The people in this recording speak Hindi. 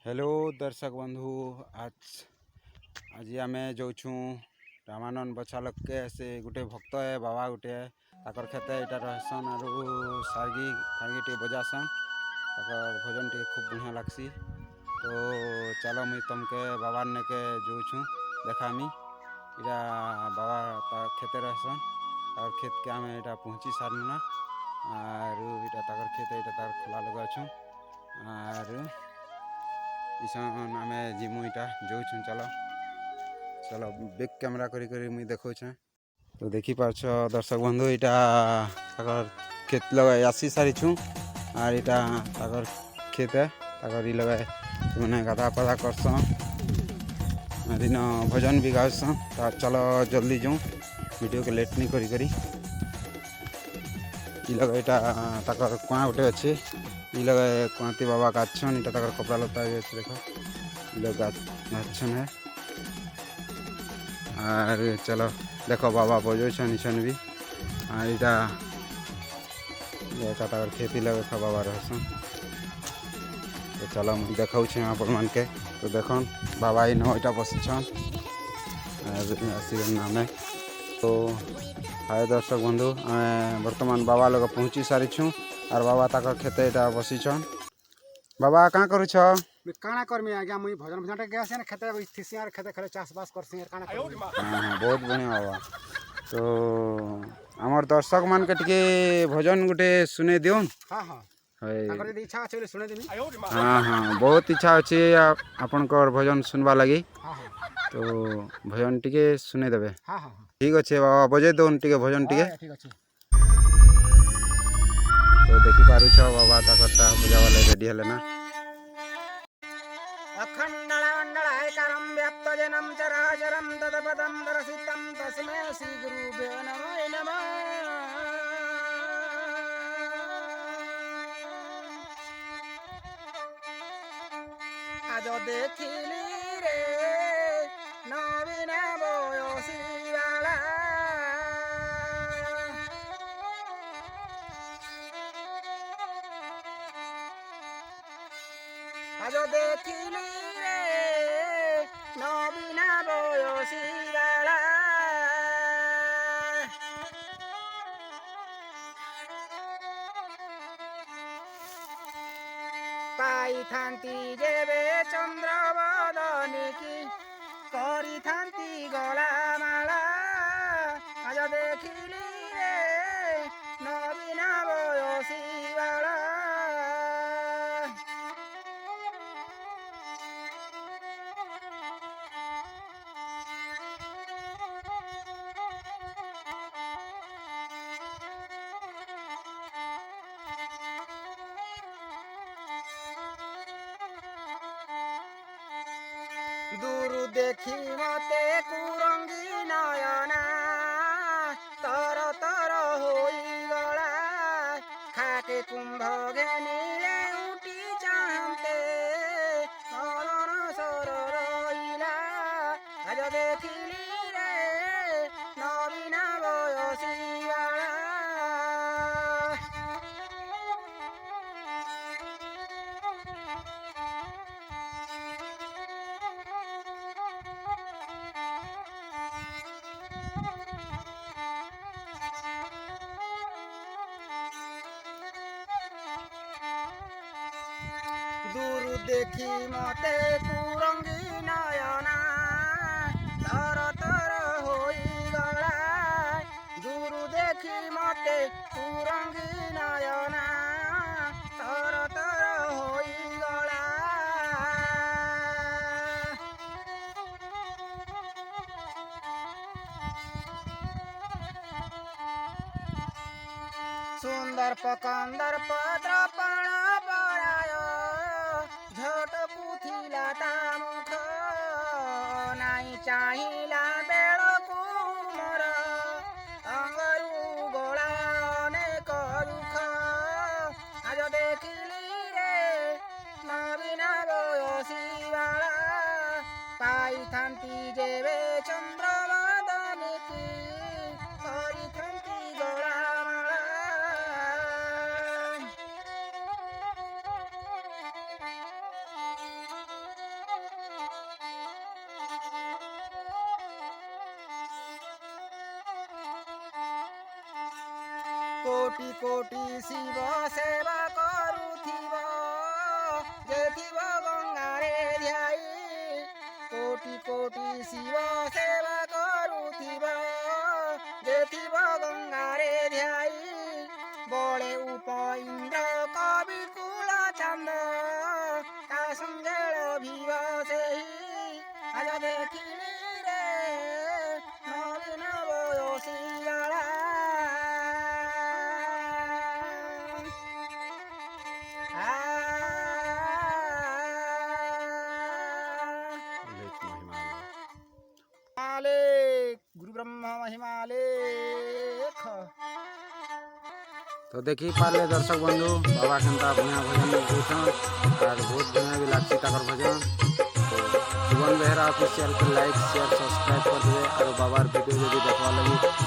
हेलो दर्शक बंधु आज आज आम जाऊँ रामानंद बछालक के से गोटे भक्त है बाबा गोटे ताकर खेत यहाँ रहसन आरु सारगी फारगी बजासन ताकर भजन टे खूब बढ़िया लगसी। तो चलो मुई तुमके बाबा ने के जाऊँ देखामी इरा बाबा खेते रहसन तार खेत के आम यहाँ पहुँची सारूना आरु इटा ताकर खेत यहाँ खोला लगा छूँ आरु इसन आमे जिमु इटा जाऊँ चलो चलो बैक कैमरा करी मुई देखो तो देखी पार्छ दर्शक बंधु इटा खेत लगा आसी सारी छूँ आर इटा खेत है लगा मैंने गाधा पाधा करसन दिन भजन भी गासन। चलो जल्दी जाऊँ वीडियो के लेट नहीं करी लगा इटा कुआ गोटे अच्छे लगा कुआती बाबा गाछन इटा कपड़ा लता देखो लोग गाछन है और चलो देखो बाबा बजोछन इछन भी और इटा खेती लगे बाबा रहसन। तो चलो मुझे देखा आप मान के तो देखन बाबा इन इटा बसछन नाम तो हाय दर्शक बंधु बर्तमान बाबा लगे पहुँची सारी छूँ और बाबा ताकर खेते इटा बसीछन। बाबा कहाँ करू छ काना करमी आज्ञा मुई भजन भजन टे गया से ना खेते थिसी यार खेते खेले चाष बास करसी यार काना करमी। हां बहुत बढ़िया बाबा। तो हमर दर्शक मान के टिके भजन गुटे सुने दियोन। हां हां है ताकर यदि इच्छा अछि सुने देमी। हां हां बहुत इच्छा अछि आपनकर भजन सुनबा लागि। हां हां तो भजन टिके सुने देबे। हां हां ठीक अछि बाबा बजे दोन टिके भजन टिके। ठीक अछि। तो देखि पारु छ बाबा ताकरटा बजावा ले रेडी हले ना। अखंडलांडलाय करम व्याप्त जनम चराचरम तदपदम दर्शितम तस्मै श्री गुरुभ्यो नमः। आज देखिली रे नवीन बयसी वाला आज देखिली रे नवीन बयसी वाला पाई थांती जेबे चंद्र बदनी की करी थांती गला माला आज देखिली रे नवीन बयसी वाला दूर देखी मते कुरंगी नयना तर तर होई गला खाके कुंभ घेनी उठी चाहते शरण सर रहिला आज देखिली रे नवीन बयसी वाला दूर देखी मते कुरंगी नयना तर तर होई गला दूर देखी मते कुरंगी नयना तर तर होई गला सुंदर पकंदर पत्र पण पराय झट पुथिला ता मुख नाई चाहिला बेळकु मोर अंगरु गोळा अनेक दुख आज देखिली रे नवीन बयसी वाला पाई थांती जेबे चंद्र बदनी की करी थांती गला माला कोटि कोटि शिव सेवा करुथिब जे थिब गंगारे ध्याई कोटि कोटि शिव सेवा करुथिब जे थिब गंगारे ध्याई बड़े उप इंद्र कवि कुल चंद ता संगेल भीव सेही आज देखिली रे नवीन बयसीला गुरु ब्रह्मा महिमालेख। तो देखी पारे दर्शक बंधु बाबा केनता भुया भजन गाउछन और बहुत बढ़िया भी लागसी ताकर भजन। तो सुमन बेहरा ऑफिशियल को लाइक शेयर सब्सक्राइब कर दिए और बाबार वीडियो यदि देखवा लगी